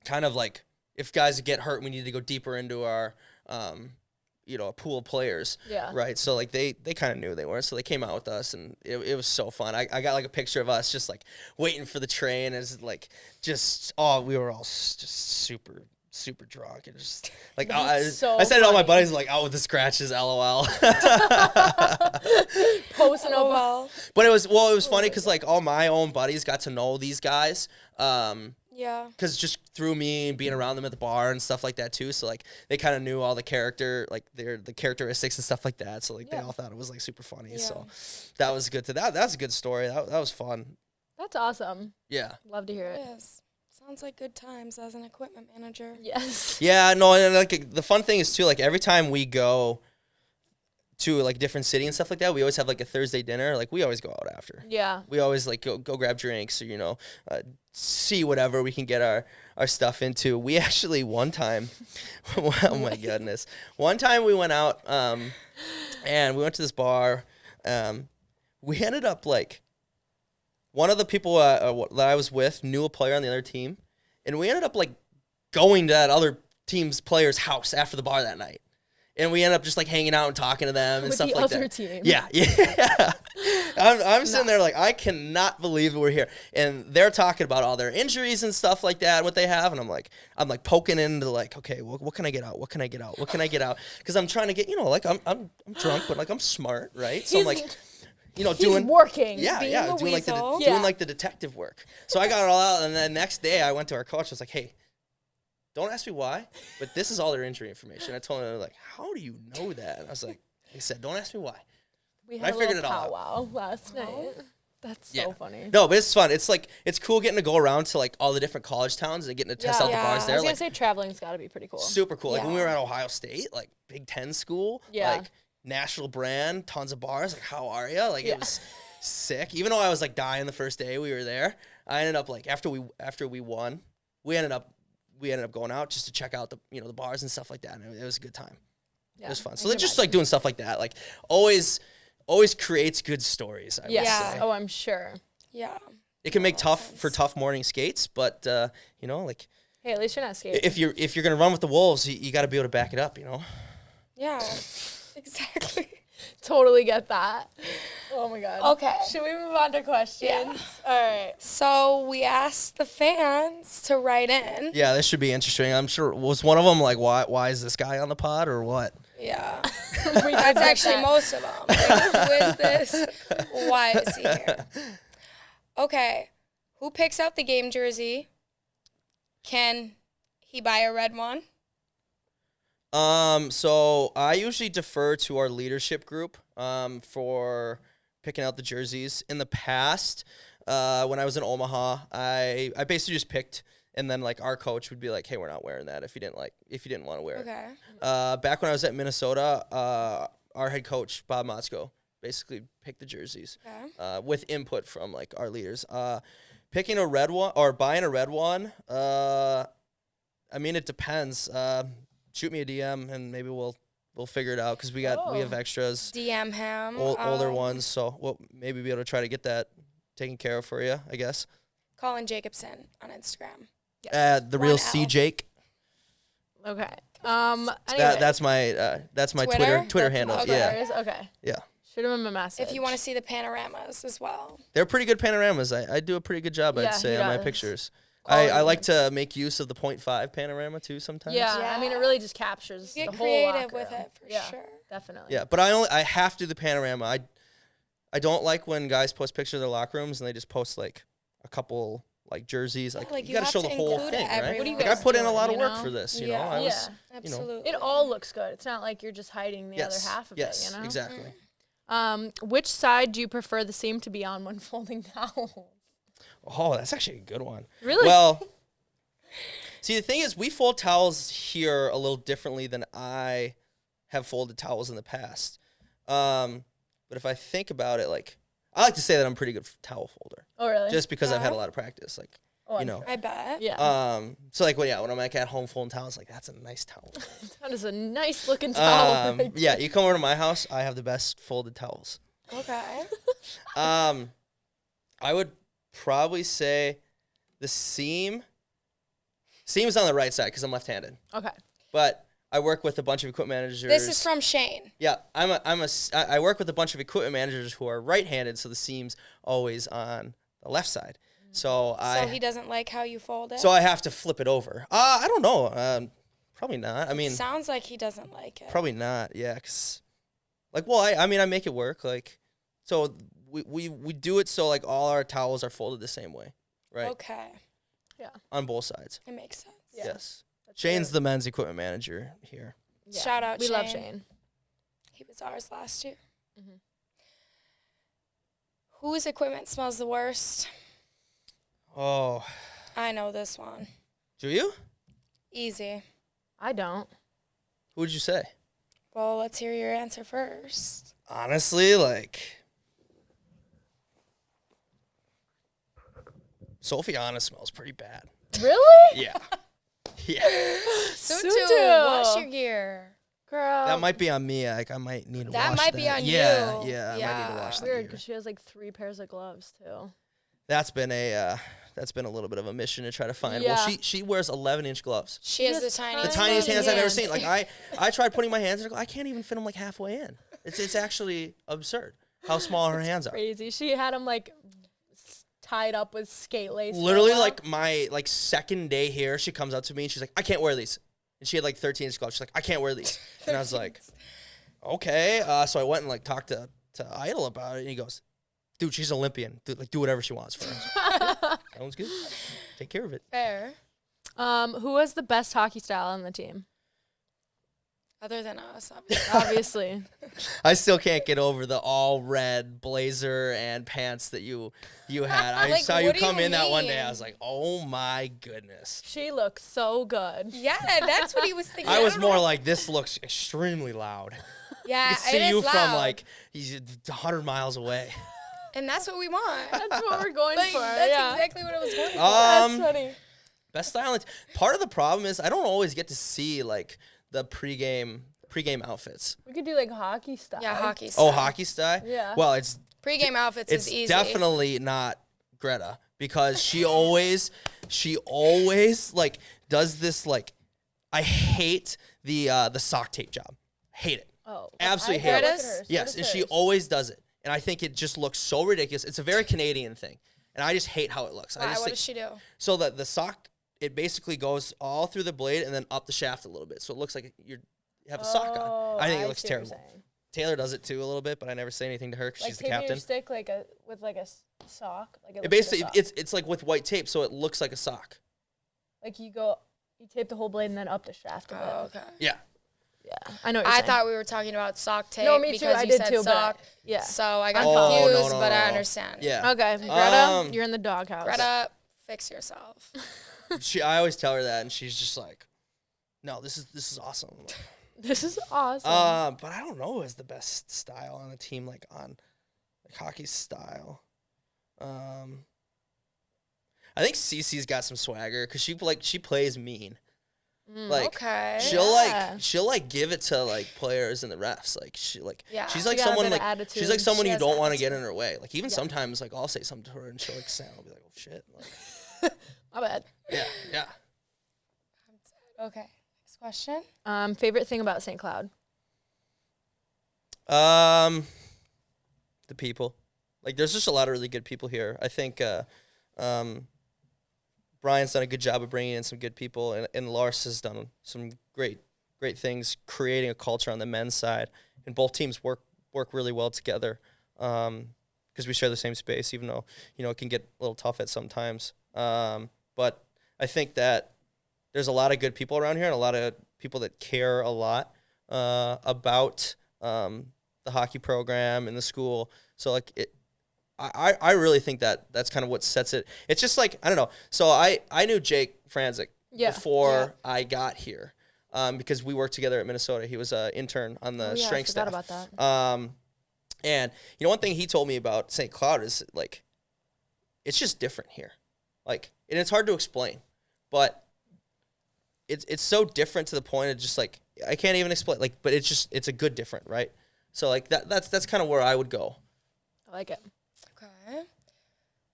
kind of like if guys get hurt, we need to go deeper into our a pool of players. Yeah. Right. So like they kind of knew they weren't. So they came out with us, and it was so fun. I got like a picture of us just like waiting for the train. It's like we were all just super drunk, and just like I said to all my buddies like out with the scratches, LOL. Posting Oh, over. well. But it was funny because like all my own buddies got to know these guys. Yeah. Because just through me and being around them at the bar and stuff like that too, so like they kind of knew all the the characteristics and stuff like that. So like they all thought it was like super funny. Yeah. So that was good. That's a good story. That was fun. That's awesome. Yeah. Love to hear it. Yes. Sounds like good times as an equipment manager. Yes. Yeah. No. And like the fun thing is too, like every time we go to like different city and stuff like that, we always have like a Thursday dinner. Like we always go out after. Yeah. We always like go grab drinks or see whatever we can get our stuff into. We actually one time, oh my goodness, one time we went out and we went to this bar. We ended up like one of the people that I was with knew a player on the other team, and we ended up like going to that other team's player's house after the bar that night. And we ended up just like hanging out and talking to them and With stuff the like that. other team. Yeah. I'm sitting there like, I cannot believe we're here. And they're talking about all their injuries and stuff like that, what they have. And I'm like poking into like, okay, what can I get out? What can I get out? What can I get out? Because I'm trying to get, like I'm drunk, but like I'm smart, right? So I'm like, doing working. Yeah, being yeah, a doing weasel. doing like the detective work. So I got it all out, and then the next day I went to our coach. I was like, hey, don't ask me why, but this is all their injury information. I told him, like, how do you know that? And I was like, he said, don't ask me why. We I had a figured little it all out. powwow last night. That's so funny. No, but it's fun. It's like it's cool getting to go around to like all the different college towns and getting to test out the bars I there. was Like gonna say traveling's got to be pretty cool. super cool. Like when we Yeah. were at Ohio State, like Big Ten school, Yeah. like national brand, tons of bars. Like how are you? Like Yeah. it was sick. Even though I was like dying the first day we were there, I ended up like after we won, we ended up going out just to check out the the bars and stuff like that. And it was a good time. Yeah, It was fun. I So can just imagine. like doing stuff like that, like always creates good stories. I would Yes. say. Oh, I'm sure. Yeah. It can make Makes tough sense. for tough morning skates, but like Hey, at least you're not skating. if you're gonna run with the wolves, you got to be able to back it up. Yeah. Exactly. Totally get that. Oh my god. Okay. Should we move on to questions? Yeah. All right. So we asked the fans to write in. Yeah, this should be interesting. I'm sure was one of them like why is this guy on the pod or what? Yeah. We That's did actually that. most of them. Like, who is this? Why is he here? Okay. Who picks out the game jersey? Can he buy a red one? So I usually defer to our leadership group for picking out the jerseys. In the past, when I was in Omaha, I basically just picked, and then like our coach would be like, "Hey, we're not wearing that if you didn't want to wear it." Okay. Back when I was at Minnesota, our head coach Bob Motzko basically picked the jerseys Okay. with input from like our leaders. Picking a red one or buying a red one, I mean it depends. Shoot me a DM and maybe we'll we'll figure it out because we have extras, DM him. older ones, so we'll maybe be able to try to get that taken care of for you, I guess. Colin Jacobson on Instagram. The real C Jake. Okay. Anyway. That's my Twitter handle. Okay. Yeah. Okay. Yeah. Shoot him a message. If you want to see the panoramas as well. They're pretty good panoramas. I do a pretty good job, I'd say, on my pictures. I like to make use of the 0.5 panorama too sometimes. Yeah, I mean, it really just captures Get the whole creative locker with room. it for sure. Definitely. Yeah, but I have to do the panorama. I don't like when guys post pictures of their locker rooms and they just post like a couple like jerseys. Like you got to show the whole thing, right? What are you I put in a lot of work know? for this, you Yeah. know. Absolutely. It all looks good. It's not like you're just hiding the other half of it, you know? Exactly. Which side do you prefer the seam to be on when folding towels? Oh, that's actually a good one. Really? Well, see, the thing is, we fold towels here a little differently than I have folded towels in the past. But if I think about it, like, I like to say that I'm a pretty good towel folder. Oh, really? Just because I've had a lot of practice, like, you know. I bet. Yeah. So like, when I'm like at home folding towels, like that's a nice towel. That is a nice looking towel. Right Yeah, there. you come over to my house, I have the best folded towels. Okay. I would probably say the seam's on the right side because I'm left-handed. Okay. But I work with a bunch of equipment managers. This is from Shane. Yeah, I work with a bunch of equipment managers who are right-handed, so the seam's always on the left side. So he doesn't like how you fold it? So I have to flip it over. I don't know. Probably not. I mean, sounds like he doesn't like it. Probably not. Yeah, cause I make it work. Like, so we do it so like all our towels are folded the same way, right? Okay. Yeah. On both sides. It makes sense. Yeah. Yes. Shane's the men's equipment manager here. Yeah. Shout out We Shane. love Shane. He was ours last year. Mm-hmm. Whose equipment smells the worst? Oh. I know this one. Do you? Easy. I don't. Who would you say? Well, let's hear your answer first. Honestly, like, Sophiana smells pretty bad. Really? Yeah. Yeah. Sutu, wash your gear. Girl. That might be on me. Like, I might need to wash that. That might be on Yeah, you. yeah, I might need to wash that. Weird, gear. because she has like 3 pairs of gloves, too. That's been a little bit of a mission to try to find. Yeah. Well, she wears 11-inch gloves. She has the tiniest, Tiniest hands I've ever hands. seen. Like I tried putting my hands in. I can't even fit them like halfway in. It's actually absurd how small her hands are. Crazy. She had them like tied up with skate lace. Literally, for a while. like my second day here, she comes up to me and she's like, "I can't wear these." And she had like 13-inch gloves. She's like, "I can't wear these." And I was like, "Okay." So I went and like talked to Idol about it, and he goes, "Dude, she's an Olympian. Dude, do whatever she wants for us." Sounds good. Take care of it. Fair. Who has the best hockey style on the team? Other than us, Obviously. I still can't get over the all red blazer and pants that you had. I Like, saw you what do come you in that one day. mean? I was like, oh my goodness. She looks so good. Yeah, that's what he was thinking. I was don't more know. like, this looks extremely loud. Yeah, You can see it is you loud. from like he's 100 miles away. And that's what we want. That's what we're going Like, for. that's Yeah. exactly what I was going for. That's funny. Best style. Part of the problem is I don't always get to see like the pregame outfits. We could do like hockey style. Yeah, hockey style. Oh, hockey style? Yeah. Well, it's Pre-game outfits is easy. definitely not Greta because she always like does this like I hate the sock tape job. Hate it. Oh. Absolutely hate it. Look at hers. Yes, What and is she hers? always does it. And I think it just looks so ridiculous. It's a very Canadian thing. And I just hate how it looks. I Why? just What think, does she do? so that the sock, it basically goes all through the blade and then up the shaft a little bit. So it looks like you have a sock on. I think it looks see what you're terrible. saying. Taylor does it too a little bit, but I never say anything to her because Like she's the taping captain. your stick like with like a sock. Like It basically, it's like with white tape, so it looks like a sock. like you tape the whole blade and then up the shaft of Oh, it. okay. Yeah. Yeah, I know what you're I saying. thought we were talking about sock tape No, me too. because I you did said too, sock. but yeah. So I got Oh, confused, no, but I no. understand. Yeah. Okay, Greta, Um, you're in the doghouse. Greta, fix yourself. I always tell her that, and she's just like, "No, this is awesome." I'm like, This is awesome. but I don't know who has the best style on the team, like on like hockey style. I think Cece's got some swagger because she plays mean. Like okay. she'll like give it to like players and the refs. Like she's like She someone got a like bit of she's like attitude. someone She you has don't want to attitude. get in her way. Like even sometimes like I'll say something to her and she'll like sound. I'll be like, oh shit. Like, My bad. yeah. Okay. Next question. Favorite thing about St. Cloud? The people. Like there's just a lot of really good people here. I think Brian's done a good job of bringing in some good people, and Lars has done some great things, creating a culture on the men's side, and both teams work really well together because we share the same space, even though it can get a little tough at sometimes. But I think that there's a lot of good people around here, and a lot of people that care a lot about the hockey program and the school. So like I really think that that's kind of what sets it. It's just like, I don't know. So I knew Jake Franzik before I got here because we worked together at Minnesota. He was an intern on the strength staff. I forgot about that. And one thing he told me about St. Cloud is like, it's just different here. Like, and it's hard to explain, but it's so different to the point of just like, I can't even explain, like, but it's a good different, right? So like that's kind of where I would go. I like it. Okay.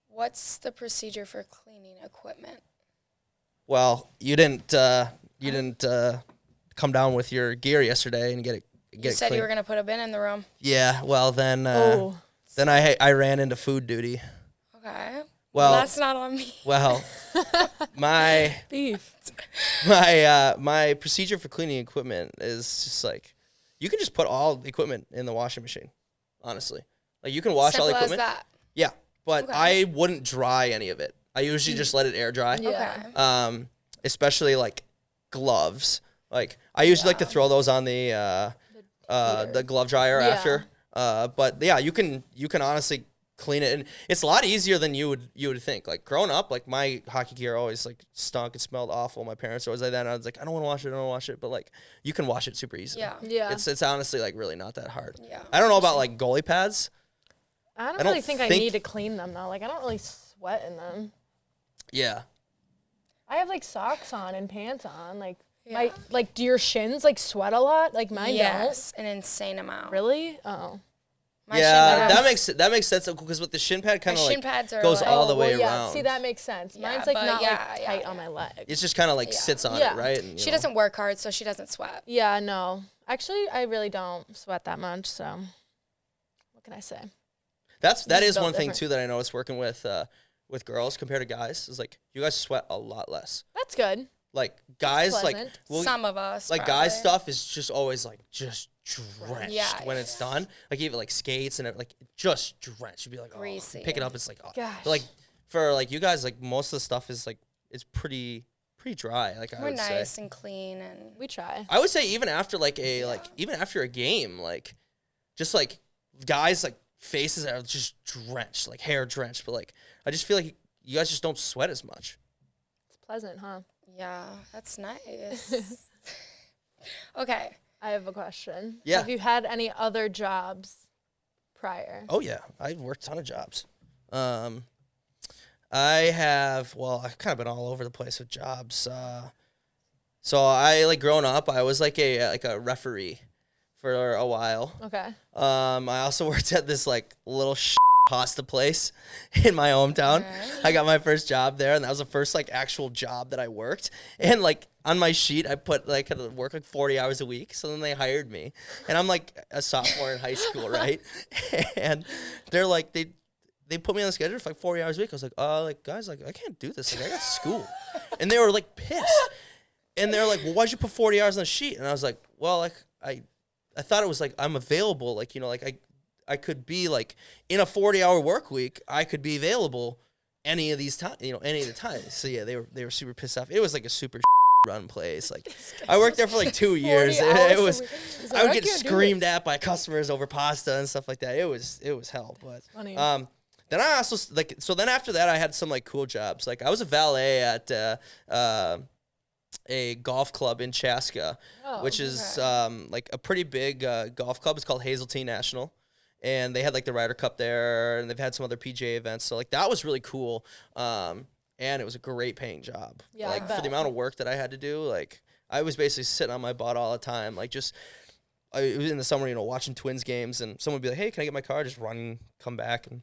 What's the procedure for cleaning equipment? Well, you didn't come down with your gear yesterday and get it You said clean. you were going to put a bin in the room. Yeah, well then I ran into food duty. Okay. Well, that's not on me. Well, my Beef. my procedure for cleaning equipment is just like, you can just put all the equipment in the washing machine, honestly. Like you can wash all the Simple equipment. as that. Yeah, but Okay. I wouldn't dry any of it. I usually just let it air dry. Yeah. Okay. Especially like gloves. Like I usually like to throw those on the glove dryer after. But yeah, you can honestly clean it, and it's a lot easier than you would think. Like growing up, like my hockey gear always like stunk and smelled awful. My parents were always like that, and I was like, I don't want to wash it, but like you can wash it super easily. Yeah. It's honestly like really not that hard. Yeah. I don't know about like goalie pads. I don't really think I need to clean them though. Like I don't really sweat in them. Yeah. I have like socks on and pants on. Like do your shins like sweat a lot? Like mine Yes, an insane amount. don't. Really? Oh. My shin pads, that makes sense because with the shin pad kind of my like shin pads are goes like, all the way well, yeah. around. See, that makes sense. Yeah, Mine's like but not yeah, like yeah, tight yeah. on my leg. It's just kind of like sits on it, right? And, She doesn't work hard, so she doesn't sweat. Yeah, no. Actually, I really don't sweat that much, so what can I say? That is one thing different. too that I noticed working with girls compared to guys is like you guys sweat a lot less. That's good. Like guys like pleasant. Some of us, like probably. guys stuff is just always like just drenched Yeah. when it's done. Like even like skates and like just drenched. You'd be like, oh, Greasy. pick it up. It's like, oh. Gosh. But like for like you guys, like most of the stuff is like it's pretty dry. Like I We're would nice say. and clean, and We try. I would say even after even after a game, like just like guys like faces are just drenched, like hair drenched. But like I just feel like you guys just don't sweat as much. It's pleasant, huh? yeah, that's nice. Okay. I have a question. Yeah. Have you had any other jobs prior? Oh yeah, I've worked a ton of jobs. I've kind of been all over the place with jobs. So I like growing up, I was like a referee for a while. Okay. I also worked at this like little pasta place in my hometown. Okay. I got my first job there, and that was the first like actual job that I worked. And like on my sheet, I put like I had to work like 40 hours a week. So then they hired me, and I'm like a sophomore in high school, right? And they're like they put me on the schedule for like 40 hours a week. I was like, guys, like I can't do this. Like I got school, and they were like pissed. And they're like, well, why'd you put 40 hours on the sheet? And I was like, well, like I thought it was like I'm available, like like I could be like in a 40-hour work week, I could be available any of these times, any of the times. So yeah, they were super pissed off. It was like a super run place. Like I worked there for like 2 years. It was I would get screamed at by customers over pasta and stuff like that. It was hell. But Funny. then I also then after that I had some like cool jobs. Like I was a valet at a golf club in Chaska, which is like a pretty big golf club. It's called Hazeltine National. And they had like the Ryder Cup there, and they've had some other PGA events. So like that was really cool. And it was a great paying job. Yeah, like I for the bet. amount of work that I had to do, like I was basically sitting on my butt all the time. Like it was in the summer, watching Twins games, and someone would be like, hey, can I get my car? Just run, come back, and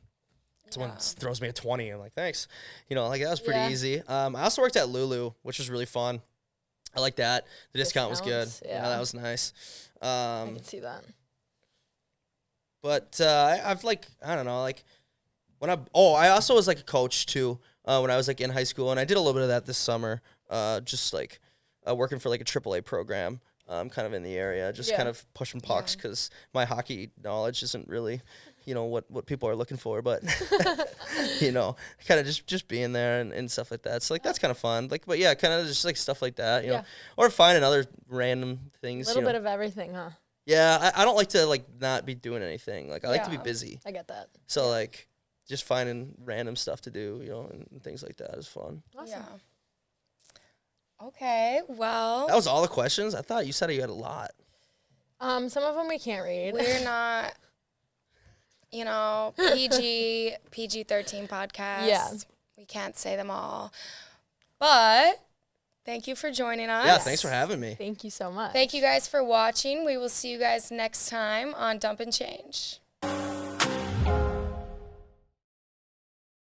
someone throws me a 20. I'm like, thanks. Like that was pretty easy. I also worked at Lulu, which was really fun. I like that. The discount was good. Yeah, that was nice. I can see that. But I've I don't know, I also was like a coach too when I was like in high school, and I did a little bit of that this summer, just working for like a AAA program, kind of in the area, just kind of pushing pucks because my hockey knowledge isn't really, what people are looking for, but kind of just being there and stuff like that. So that's kind of fun. But yeah, kind of just like stuff like that, you know, or finding other random things. A little bit of everything, huh? Yeah, I don't like to not be doing anything. I like to be busy. I get that. So just finding random stuff to do, and things like that is fun. Awesome. Yeah. Okay, well. That was all the questions? I thought you said you had a lot. Some of them we can't read. We're not, PG-13 podcast. Yeah. We can't say them all. But thank you for joining us. Yeah, thanks for having me. Thank you so much. Thank you guys for watching. We will see you guys next time on Dump and Change.